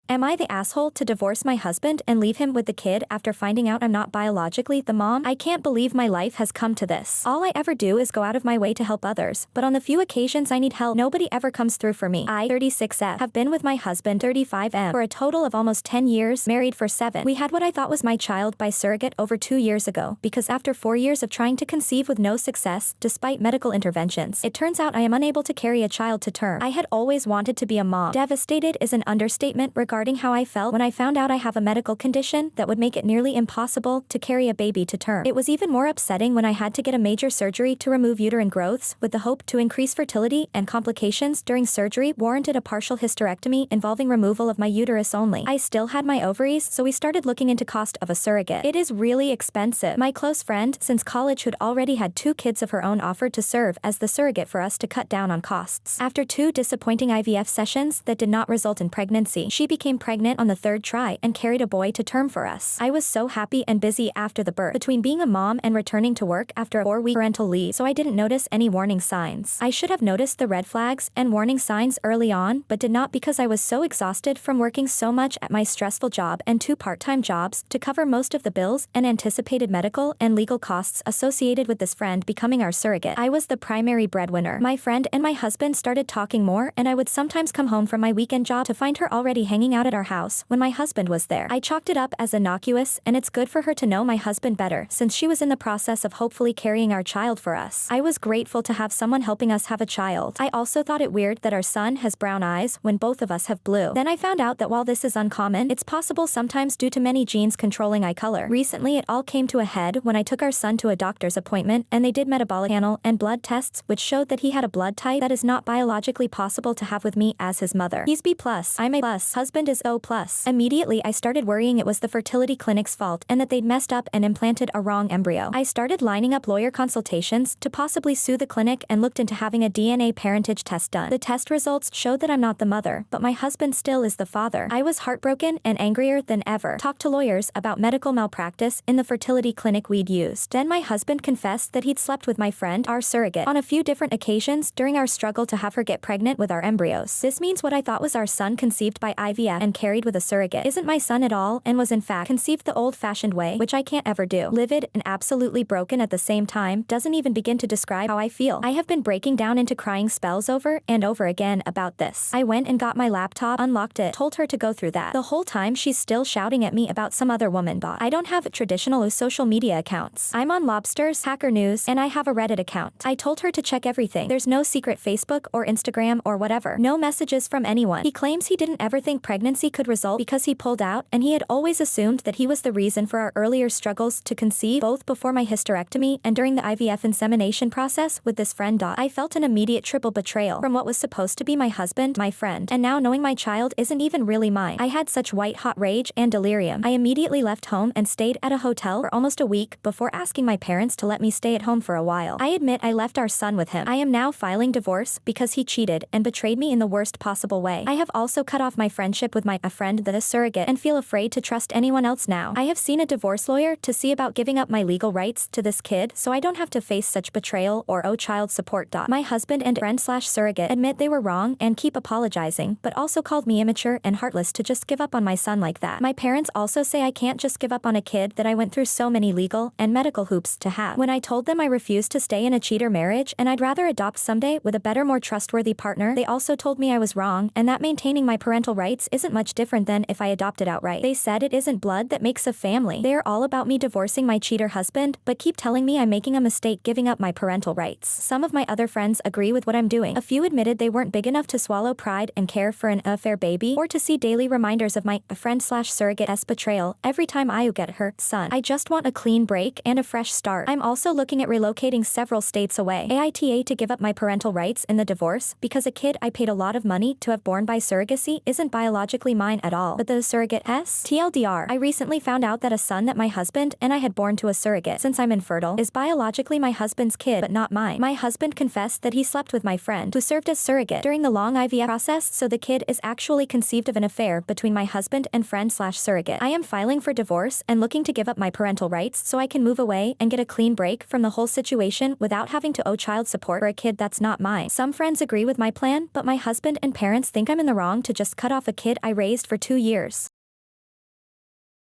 Am I the asshole to divorce my husband and leave him with the kid after finding out I'm not biologically the mom? I can't believe my life has come to this. All I ever do is go out of my way to help others, but on the few occasions I need help, nobody ever comes through for me. I, 36F, have been with my husband, 35M, for a total of almost 10 years, married for 7. We had what I thought was my child by surrogate over 2 years ago, because after 4 years of trying to conceive with no success, despite medical interventions, it turns out I am unable to carry a child to term. I had always wanted to be a mom. Devastated is an understatement regarding how I felt when I found out I have a medical condition that would make it nearly impossible to carry a baby to term. It was even more upsetting when I had to get a major surgery to remove uterine growths with the hope to increase fertility, and complications during surgery warranted a partial hysterectomy involving removal of my uterus only. I still had my ovaries, so we started looking into cost of a surrogate. It is really expensive. My close friend since college who'd already had 2 kids of her own offered to serve as the surrogate for us to cut down on costs. After 2 disappointing IVF sessions that did not result in pregnancy, she became pregnant on the 3rd try and carried a boy to term for us. I was so happy and busy after the birth, between being a mom and returning to work after a 4-week parental leave, so I didn't notice any warning signs. I should have noticed the red flags and warning signs early on, but did not because I was so exhausted from working so much at my stressful job and 2 part-time jobs to cover most of the bills and anticipated medical and legal costs associated with this friend becoming our surrogate. I was the primary breadwinner. My friend and my husband started talking more, and I would sometimes come home from my weekend job to find her already hanging out at our house when my husband was there. I chalked it up as innocuous, and it's good for her to know my husband better since she was in the process of hopefully carrying our child for us. I was grateful to have someone helping us have a child. I also thought it weird that our son has brown eyes when both of us have blue. Then I found out that while this is uncommon, it's possible sometimes due to many genes controlling eye color. Recently it all came to a head when I took our son to a doctor's appointment and they did metabolic panel and blood tests which showed that he had a blood type that is not biologically possible to have with me as his mother. He's B+, I'm A+, husband is O+. Immediately I started worrying it was the fertility clinic's fault and that they'd messed up and implanted a wrong embryo. I started lining up lawyer consultations to possibly sue the clinic and looked into having a DNA parentage test done. The test results showed that I'm not the mother, but my husband still is the father. I was heartbroken and angrier than ever. Talked to lawyers about medical malpractice in the fertility clinic we'd used. Then my husband confessed that he'd slept with my friend, our surrogate, on a few different occasions during our struggle to have her get pregnant with our embryos. This means what I thought was our son conceived by IVF and carried with a surrogate isn't my son at all and was in fact conceived the old-fashioned way, which I can't ever do. Livid and absolutely broken at the same time doesn't even begin to describe how I feel. I have been breaking down into crying spells over and over again about this. I went and got my laptop, unlocked it, told her to go through that. The whole time she's still shouting at me about some other woman bot. I don't have traditional social media accounts. I'm on Lobsters, Hacker News, and I have a Reddit account. I told her to check everything. There's no secret Facebook or Instagram or whatever. No messages from anyone. He claims he didn't ever think pregnancy could result because he pulled out, and he had always assumed that he was the reason for our earlier struggles to conceive, both before my hysterectomy and during the IVF insemination process with this friend. I felt an immediate triple betrayal from what was supposed to be my husband, my friend, and now knowing my child isn't even really mine. I had such white-hot rage and delirium. I immediately left home and stayed at a hotel for almost a week before asking my parents to let me stay at home for a while. I admit I left our son with him. I am now filing divorce because he cheated and betrayed me in the worst possible way. I have also cut off my friendship with a friend that is surrogate and feel afraid to trust anyone else now. I have seen a divorce lawyer to see about giving up my legal rights to this kid so I don't have to face such betrayal or owe child support. My husband and friend/surrogate admit they were wrong and keep apologizing, but also called me immature and heartless to just give up on my son like that. My parents also say I can't just give up on a kid that I went through so many legal and medical hoops to have. When I told them I refused to stay in a cheater marriage and I'd rather adopt someday with a better, more trustworthy partner, they also told me I was wrong and that maintaining my parental rights isn't much different than if I adopted outright. They said it isn't blood that makes a family. They are all about me divorcing my cheater husband, but keep telling me I'm making a mistake giving up my parental rights. Some of my other friends agree with what I'm doing. A few admitted they weren't big enough to swallow pride and care for an affair baby or to see daily reminders of my friend/surrogate's betrayal every time I get her son. I just want a clean break and a fresh start. I'm also looking at relocating several states away. AITA to give up my parental rights in the divorce because a kid I paid a lot of money to have born by surrogacy isn't biologically mine at all, but the surrogate TLDR. I recently found out that a son that my husband and I had born to a surrogate, since I'm infertile, is biologically my husband's kid but not mine. My husband confessed that he slept with my friend who served as surrogate during the long IVF process, so the kid is actually conceived of an affair between my husband and friend/surrogate. I am filing for divorce and looking to give up my parental rights so I can move away and get a clean break from the whole situation without having to owe child support for a kid that's not mine. Some friends agree with my plan, but my husband and parents think I'm in the wrong to just cut off a kid kid I raised for 2 years.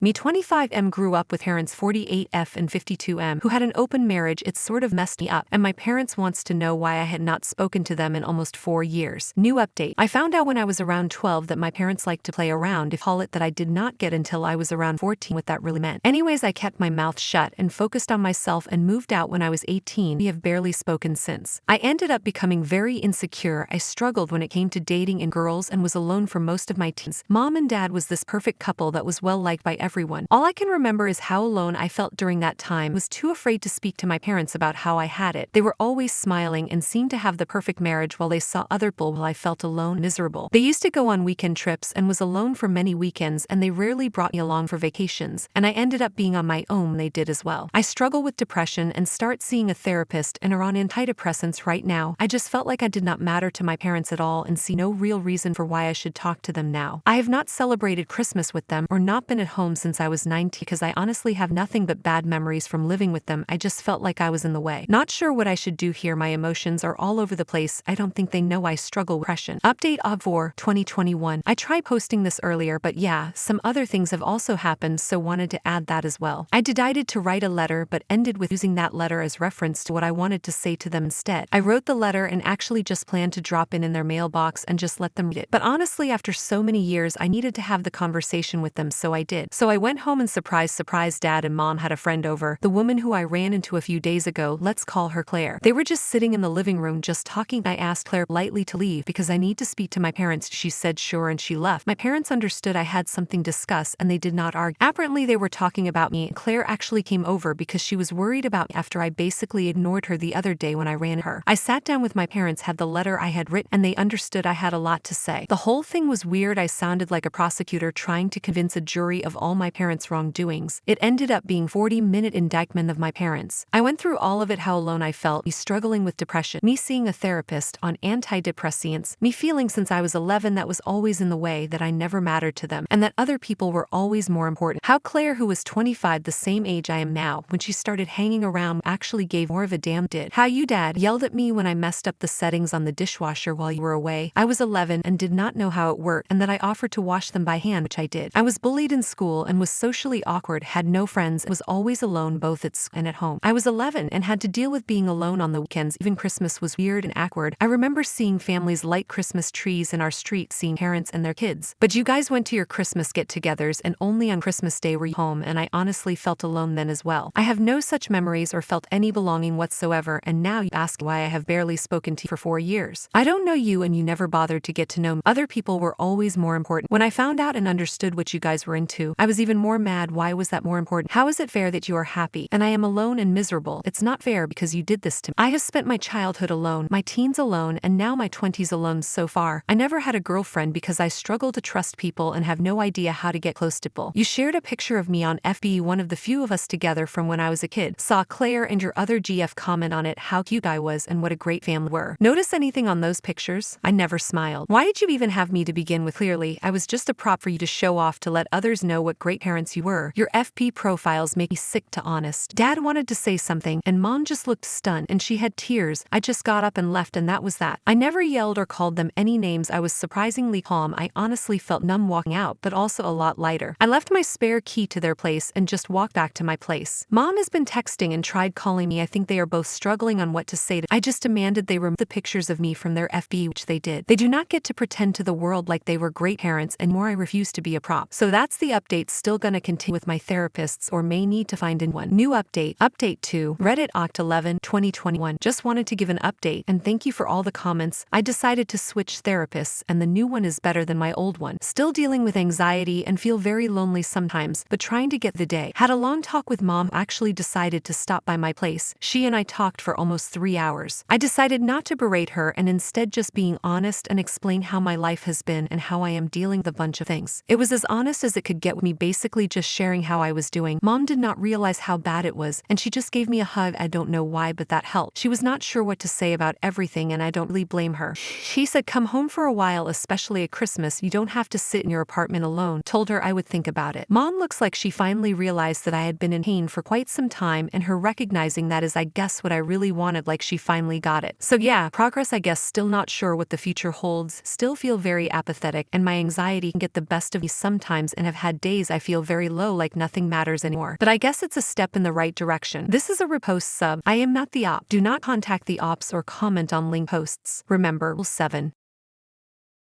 Me 25M grew up with parents 48F and 52M who had an open marriage. It sort of messed me up, and my parents wants to know why I had not spoken to them in almost 4 years. New update. I found out when I was around 12 that my parents liked to play around, if call it, that I did not get until I was around 14 what that really meant. Anyways, I kept my mouth shut and focused on myself and moved out when I was 18. We have barely spoken since. I ended up becoming very insecure. I struggled when it came to dating and girls and was alone for most of my teens. Mom and dad was this perfect couple that was well liked by everyone. All I can remember is how alone I felt during that time. I was too afraid to speak to my parents about how I had it. They were always smiling and seemed to have the perfect marriage while they saw other people, while I felt alone, miserable. They used to go on weekend trips and was alone for many weekends, and they rarely brought me along for vacations, and I ended up being on my own. They did as well. I struggle with depression and start seeing a therapist and are on antidepressants right now. I just felt like I did not matter to my parents at all and see no real reason for why I should talk to them now. I have not celebrated Christmas with them or not been at home since I was 19 because I honestly have nothing but bad memories from living with them. I just felt like I was in the way. Not sure what I should do here. My emotions are all over the place. I don't think they know I struggle with depression. Update of 2021. I tried posting this earlier, but yeah, some other things have also happened, so wanted to add that as well. I decided to write a letter but ended with using that letter as reference to what I wanted to say to them instead. I wrote the letter and actually just planned to drop in their mailbox and just let them read it. But honestly, after so many years, I needed to have the conversation with them, so I did. So I went home and surprise, dad and mom had a friend over, the woman who I ran into a few days ago. Let's call her Claire. They were just sitting in the living room just talking. I asked Claire lightly to leave because I need to speak to my parents. She said sure, and she left. My parents understood I had something to discuss and they did not argue. Apparently they were talking about me. Claire actually came over because she was worried about me after I basically ignored her the other day when I ran her. I sat down with my parents, had the letter I had written, and they understood I had a lot to say. The whole thing was weird. I sounded like a prosecutor trying to convince a jury of all my parents' wrongdoings. It ended up being 40-minute indictment of my parents. I went through all of it, how alone I felt, me struggling with depression, me seeing a therapist on antidepressants, me feeling since I was 11 that was always in the way, that I never mattered to them, and that other people were always more important. How Claire, who was 25, the same age I am now, when she started hanging around, actually gave more of a damn. Did. How you dad yelled at me when I messed up the settings on the dishwasher while you were away. I was 11 and did not know how it worked, and that I offered to wash them by hand, which I did. I was bullied in school and was socially awkward, had no friends, was always alone both at school and at home. I was 11 and had to deal with being alone on the weekends. Even Christmas was weird and awkward. I remember seeing families light Christmas trees in our street, seeing parents and their kids. But you guys went to your Christmas get-togethers and only on Christmas Day were you home, and I honestly felt alone then as well. I have no such memories or felt any belonging whatsoever, and now you ask why I have barely spoken to you for 4 years. I don't know you and you never bothered to get to know me. Other people were always more important. When I found out and understood what you guys were into, I was even more mad. Why was that more important? How is it fair that you are happy and I am alone and miserable? It's not fair because you did this to me. I have spent my childhood alone, my teens alone, and now my 20s alone so far. I never had a girlfriend because I struggle to trust people and have no idea how to get close to people. You shared a picture of me on FB, one of the few of us together from when I was a kid. Saw Claire and your other GF comment on it, how cute I was and what a great family were. Notice anything on those pictures? I never smiled. Why did you even have me to begin with? Clearly, I was just a prop for you to show off, to let others know what great parents you were. Your FB profiles make me sick, to honest. Dad wanted to say something and mom just looked stunned and she had tears. I just got up and left, and that was that. I never yelled or called them any names. I was surprisingly calm. I honestly felt numb walking out, but also a lot lighter. I left my spare key to their place and just walked back to my place. Mom has been texting and tried calling me. I think they are both struggling on what to say. I just demanded they remove the pictures of me from their FB, which they did. They do not get to pretend to the world like they were great parents, and more, I refuse to be a prop. So that's the update. Still gonna continue with my therapists, or may need to find in one. New update. Update 2. Reddit Oct 11, 2021. Just wanted to give an update and thank you for all the comments. I decided to switch therapists and the new one is better than my old one. Still dealing with anxiety and feel very lonely sometimes, but trying to get the day. Had a long talk with mom, actually decided to stop by my place. She and I talked for almost 3 hours. I decided not to berate her and instead just being honest and explain how my life has been and how I am dealing with a bunch of things. It was as honest as it could get with me basically just sharing how I was doing. Mom did not realize how bad it was, and she just gave me a hug. I don't know why, but that helped. She was not sure what to say about everything, and I don't really blame her. She said, come home for a while, especially at Christmas. You don't have to sit in your apartment alone. Told her I would think about it. Mom looks like she finally realized that I had been in pain for quite some time, and her recognizing that is, I guess, what I really wanted, like she finally got it. So yeah, progress, I guess. Still not sure what the future holds, still feel very apathetic, and my anxiety can get the best of me sometimes, and have had days I feel very low, like nothing matters anymore. But I guess it's a step in the right direction. This is a repost sub. I am not the op. Do not contact the ops or comment on link posts. Remember, Rule 7.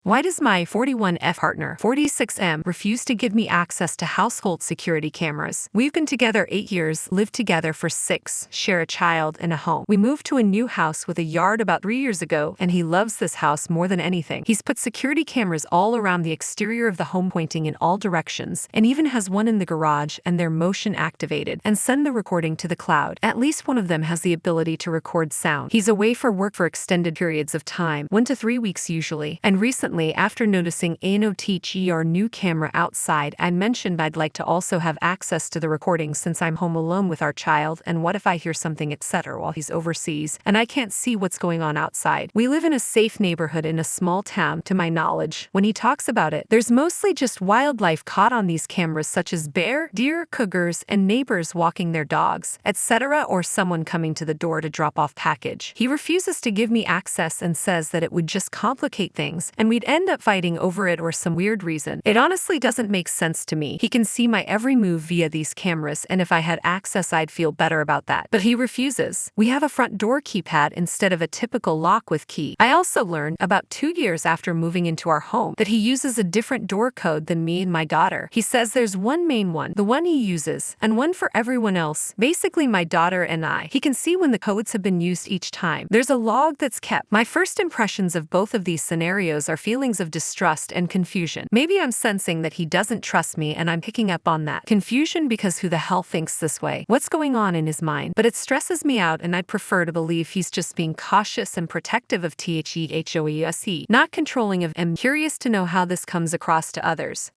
Why does my 41F partner, 46M, refuse to give me access to household security cameras? We've been together 8 years, lived together for 6, share a child and a home. We moved to a new house with a yard about 3 years ago, and he loves this house more than anything. He's put security cameras all around the exterior of the home, pointing in all directions, and even has one in the garage, and they're motion activated and send the recording to the cloud. At least one of them has the ability to record sound. He's away for work for extended periods of time, 1 to 3 weeks usually, and recently, after noticing our new camera outside, I mentioned I'd like to also have access to the recording since I'm home alone with our child, and what if I hear something etc. while he's overseas and I can't see what's going on outside. We live in a safe neighborhood in a small town, to my knowledge. When he talks about it, there's mostly just wildlife caught on these cameras, such as bear, deer, cougars, and neighbors walking their dogs, etc., or someone coming to the door to drop off package. He refuses to give me access and says that it would just complicate things, and we'd end up fighting over it or some weird reason. It honestly doesn't make sense to me. He can see my every move via these cameras, and if I had access I'd feel better about that. But he refuses. We have a front door keypad instead of a typical lock with key. I also learned about 2 years after moving into our home that he uses a different door code than me and my daughter. He says there's one main one, the one he uses, and one for everyone else, basically my daughter and I. He can see when the codes have been used each time. There's a log that's kept. My first impressions of both of these scenarios are feelings of distrust and confusion. Maybe I'm sensing that he doesn't trust me, and I'm picking up on that. Confusion because who the hell thinks this way? What's going on in his mind? But it stresses me out, and I'd prefer to believe he's just being cautious and protective of THEHOESE, not controlling of. I'm curious to know how this comes across to others.